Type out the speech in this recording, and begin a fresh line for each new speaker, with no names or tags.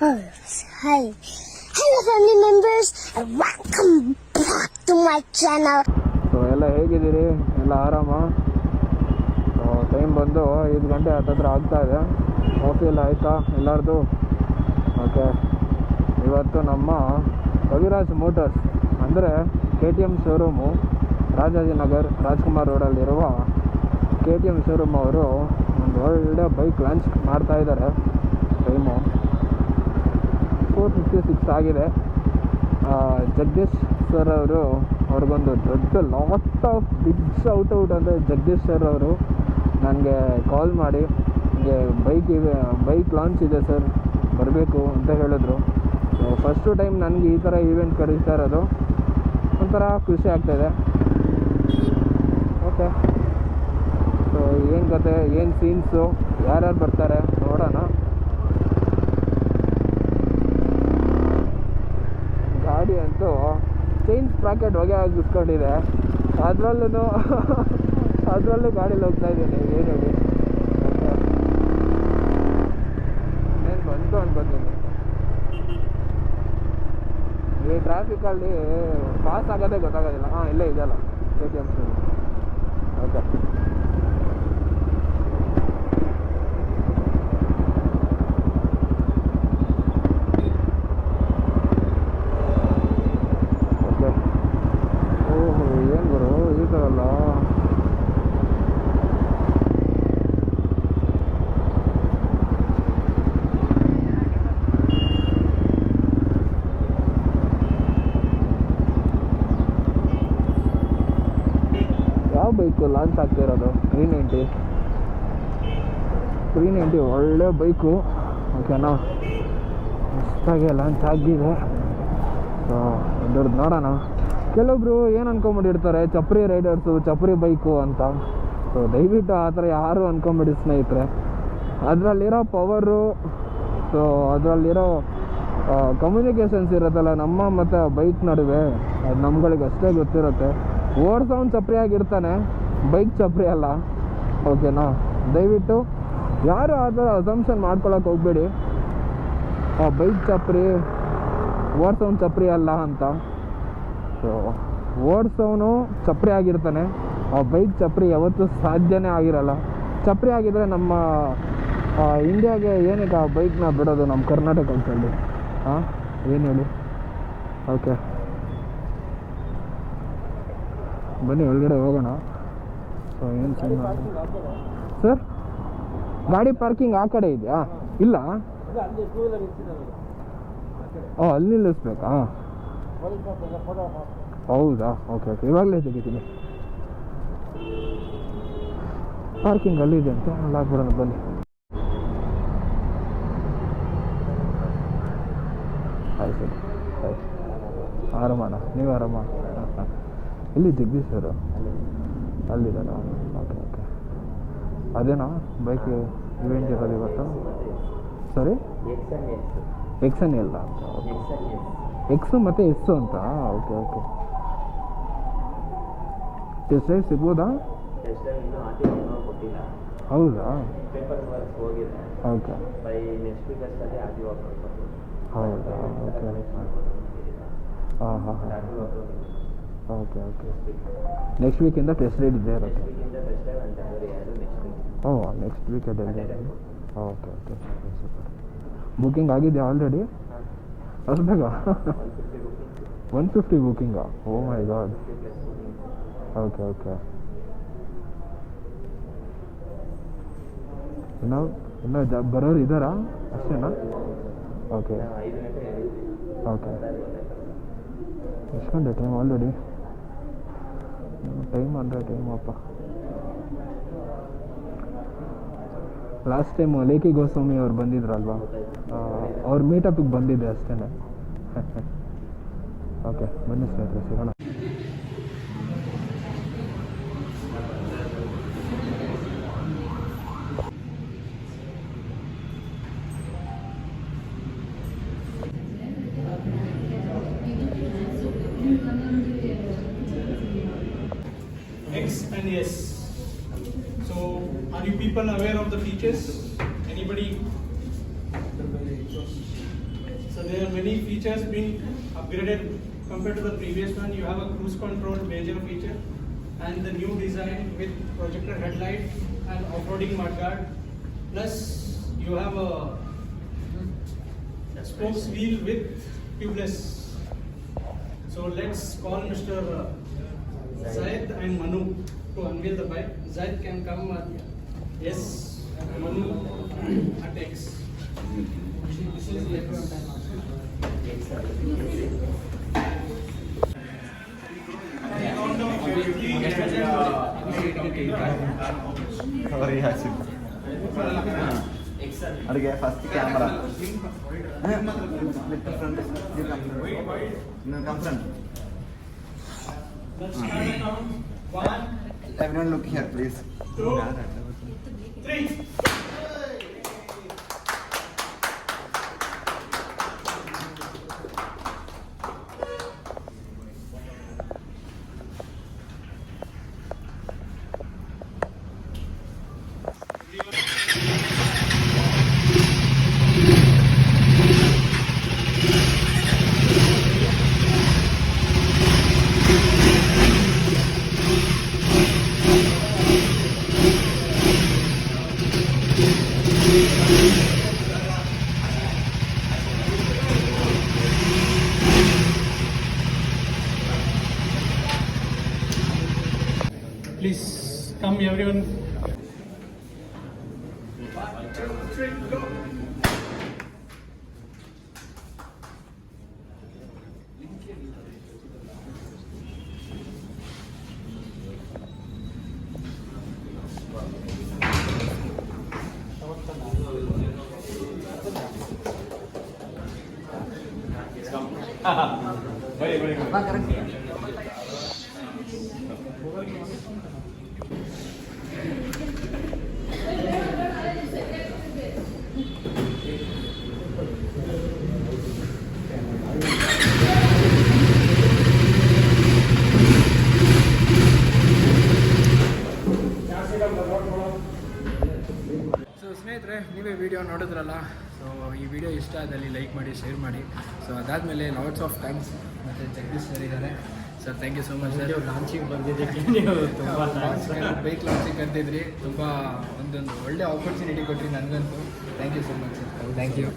Oh, hi. Hello family members and welcome back to my channel.
So ಎಲ್ಲ ಹೇಗಿದ್ದೀರಿ? ಎಲ್ಲ ಆರಾಮ? ಟೈಮ್ ಬಂದು 5 ಗಂಟೆ ಹತ್ತತ್ರ ಆಗ್ತಾ ಇದೆ. ಕಾಫಿ ಎಲ್ಲ ಆಯಿತಾ ಎಲ್ಲರದು? ಓಕೆ, ಇವತ್ತು ನಮ್ಮ ಕವಿರಾಜ್ ಮೋಟರ್ಸ್ ಅಂದರೆ KTM ಶೋರೂಮು ರಾಜಾಜಿನಗರ್ ರಾಜ್ಕುಮಾರ್ ರೋಡಲ್ಲಿರುವ KTM ಶೋರೂಮ್ ಅವರು ಒಂದು ಒಳ್ಳೆ ಬೈಕ್ ಲಾಂಚ್ ಮಾಡ್ತಾ ಇದ್ದಾರೆ. ಟೈಮು 4:56 ಆಗಿದೆ. ಜಗದೀಶ್ ಸರ್ ಅವರು ಅವ್ರಿಗೊಂದು ದೊಡ್ಡ lot of big shout out ಅಂದರೆ ಜಗದೀಶ್ ಸರ್ ಅವರು ನನಗೆ ಕಾಲ್ ಮಾಡಿ ನನಗೆ ಬೈಕ್ ಲಾಂಚ್ ಇದೆ ಸರ್, ಬರಬೇಕು ಅಂತ ಹೇಳಿದ್ರು. ಸೊ ಫಸ್ಟು ಟೈಮ್ ನನಗೆ ಈ ಥರ ಈವೆಂಟ್ ಕರೀತಾ ಇರೋದು ಒಂಥರ ಖುಷಿ ಆಗ್ತಾಯಿದೆ. ಓಕೆ, ಸೊ ಏನು ಕತೆ, ಏನು ಸೀನ್ಸು, ಯಾರ್ಯಾರು ಬರ್ತಾರೆ ನೋಡೋಣ. ಗಾಡಿ ಅಂತೂ ಚೈನ್ ಸ್ಪ್ರಾಕೆಟ್ ಹೊಗೆ ಆಗಿಸ್ಕೊಂಡಿದೆ. ಅದರಲ್ಲೂ ಗಾಡೀಲಿ ಹೋಗ್ತಾ ಇದ್ದೀನಿ. ಏನು ಹೇಳಿ, ಏನು ಬಂತು ಅನ್ಕೊತೀನಿ. ಈ ಟ್ರಾಫಿಕಲ್ಲಿ ಪಾಸ್ ಆಗೋದೇ ಗೊತ್ತಾಗೋದಿಲ್ಲ. ಇಲ್ಲೇ ಇದೆಯಲ್ಲ KTM. ಓಕೆ, ಯಾವ ಬೈಕು ಲಾಂಚ್ ಆಗ್ತಿರೋದು? 390 ಒಳ್ಳೆ ಬೈಕು. ಓಕೆನಾ, ಮಸ್ತಾಗೆ ಲಾಂಚ್ ಆಗಿದೆ. ಸೊ ಇದ್ರದ್ದು ನೋಡೋಣ. ಕೆಲವೊಬ್ರು ಏನು ಅನ್ಕೊಂಬಿಟ್ಟಿರ್ತಾರೆ, ಚಪ್ರಿ ರೈಡರ್ಸು, ಚಪ್ರಿ ಬೈಕು ಅಂತ. ಸೊ ದಯವಿಟ್ಟು ಆ ಥರ ಯಾರು ಅನ್ಕೊಂಬಿಡಿ ಸ್ನೇಹಿತರೆ. ಅದರಲ್ಲಿರೋ ಪವರು, ಸೊ ಅದರಲ್ಲಿರೋ ಕಮ್ಯುನಿಕೇಷನ್ಸ್ ಇರುತ್ತಲ್ಲ ನಮ್ಮ ಮತ್ತು ಬೈಕ್ ನಡುವೆ, ಅದು ನಮ್ಗಳಿಗೆ ಅಷ್ಟೇ ಗೊತ್ತಿರುತ್ತೆ. ಓಡ್ಸೋನು ಚಪ್ರಿ ಆಗಿರ್ತಾನೆ, ಬೈಕ್ ಚಪ್ರಿ ಅಲ್ಲ. ಓಕೆನಾ, ದಯವಿಟ್ಟು ಯಾರು ಆ ಥರ ಅಸಂಪ್ಷನ್ ಮಾಡ್ಕೊಳಕ್ಕೆ ಹೋಗ್ಬೇಡಿ, ಬೈಕ್ ಚಪ್ರಿ ಓಡ್ಸೋನು ಚಪ್ರಿ ಅಲ್ಲ ಅಂತ. ಸೊ ಓಡಿಸೋನು ಚಪ್ರಿ ಆಗಿರ್ತಾನೆ, ಬೈಕ್ ಚಪ್ರಿ ಯಾವತ್ತೂ ಸಾಧ್ಯನೇ ಆಗಿರಲ್ಲ. ಚಪ್ರಿ ಆಗಿದ್ರೆ ನಮ್ಮ ಇಂಡಿಯಾಗೆ ಏನಕ್ಕೆ ಆ ಬೈಕ್ನ ಬಿಡೋದು ನಮ್ಮ ಕರ್ನಾಟಕದಲ್ಲಿ? ಏನು ಹೇಳಿ? ಓಕೆ, ಬನ್ನಿ ಒಳಗಡೆ ಹೋಗೋಣ. ಸೊ ಏನು ಸರ್, ಗಾಡಿ ಪಾರ್ಕಿಂಗ್ ಆ ಕಡೆ ಇದೆಯಾ? ಇಲ್ಲ, ಅಲ್ಲಿ ನಿಲ್ಲಿಸ್ಬೇಕಾ? ಹೌದಾ? ಓಕೆ ಓಕೆ, ಇವಾಗಲೇ ತೆಗಿತೀನಿ. ಪಾರ್ಕಿಂಗ್ ಅಲ್ಲಿದೆ ಅಂತ ಅಲ್ಲಿ ಹಾಕ್ಬಿಡೋಣ ಬನ್ನಿ. ಆಯ್ತು ಸರಿ, ಆರಾಮಣ್ಣ, ನೀವು ಆರಾಮ? ಎಲ್ಲಿ ಜಗದೀಶ್ ಸರ್? ಅಲ್ಲಿದ್ದಾರ? ಓಕೆ ಓಕೆ, ಅದೇನಾ ಬೈಕ್ ಇವೆಂಟ್ ಇರೋದು ಇವತ್ತು? ಸರಿ, XNL ಅಂತ. ಎಕ್ಸು ಮತ್ತು ಎಸ್ಸು ಅಂತ. ಓಕೆ ಓಕೆ, ಟೆಸ್ಟ್ ಡ್ರೈವ್ ಸಿಗ್ಬೋದಾ? ಹೌದಾ? ಓಕೆ, ಹೌದಾ? ಓಕೆ, ಹಾಂ ಓಕೆ ಓಕೆ, ನೆಕ್ಸ್ಟ್ ವೀಕಿಂದ ಟೆಸ್ಟ್ ರೈಡ್ ಇದೆ ಇರುತ್ತೆ. Next week Delhi. Okay okay, super. Booking ಆಗಿದೆಯಾ ಆಲ್ರೆಡಿ? ಅಷ್ಟು ಬೇಗ? 150 ಬುಕ್ಕಿಂಗಾ? Oh my god. Okay okay, ಇನ್ನೂ ಬರೋರು ಇದ್ದಾರಾ? ಅಷ್ಟೇನಾ? ಓಕೆ ಓಕೆ, ಎಷ್ಟು ಗಂಟೆ ಟೈಮ್ ಆಲ್ರೆಡಿ? ಟೈಮ್ ಅಂದರೆ ಟೈಮ್ ಅಪ್ಪ. ಲಾಸ್ಟ್ ಟೈಮ್ ಲೇಖಿ ಗೋಸ್ವಾಮಿ ಅವ್ರು ಬಂದಿದ್ರಲ್ವಾ, ಅವ್ರ ಮೀಟಪ್ಪಿಗೆ ಬಂದಿದ್ದೆ ಅಷ್ಟೇ. ಓಕೆ, ಬನ್ನಿ ಸ್ನೇಹಿತರೆ, ಸಿಗೋಣ.
X and S. So, are you people aware of the features? Anybody? there are many features being upgraded compared to the previous one. You have a cruise control major feature and the new design with projector headlight and off-roading mudguard. Plus you have a spokes wheel with tubeless. So let's call Mr. Zaid and Manu to unveil the bike. Zaid can come. Yes, Manu at X. This is the
ಅಡುಗೆ first camera front
Let's start the count. 1,
everyone look here please
2, 3. Please come everyone. 1, 2, 3, go.
So ಸ್ನೇಹಿತರೆ, ನೀವೇ video ನೋಡಿದ್ರಲ್ಲ. So ಈ video ಇಷ್ಟ ಆದಲ್ಲಿ like ಮಾಡಿ, share ಮಾಡಿ. So ಅದಾದಮೇಲೆ ಲಾಟ್ಸ್ ಆಫ್ ಥ್ಯಾಂಕ್ಸ್. ಮತ್ತು ಜಗದೀಶ್ ಸರ್ ಇದ್ದಾರೆ. Sir thank you so much sir.
Launching ಬಂದಿದ್ದಕ್ಕೆ ನೀವು ತುಂಬ
ಬೈಕ್ ಲಾಂಚಿಂಗ್ ಕರೆದಿದ್ರಿ. ತುಂಬ ಒಂದೊಂದು ಒಳ್ಳೆ ಆಪರ್ಚುನಿಟಿ ಕೊಟ್ರಿ ನನಗಂತೂ. Thank you so much sir. Thank you.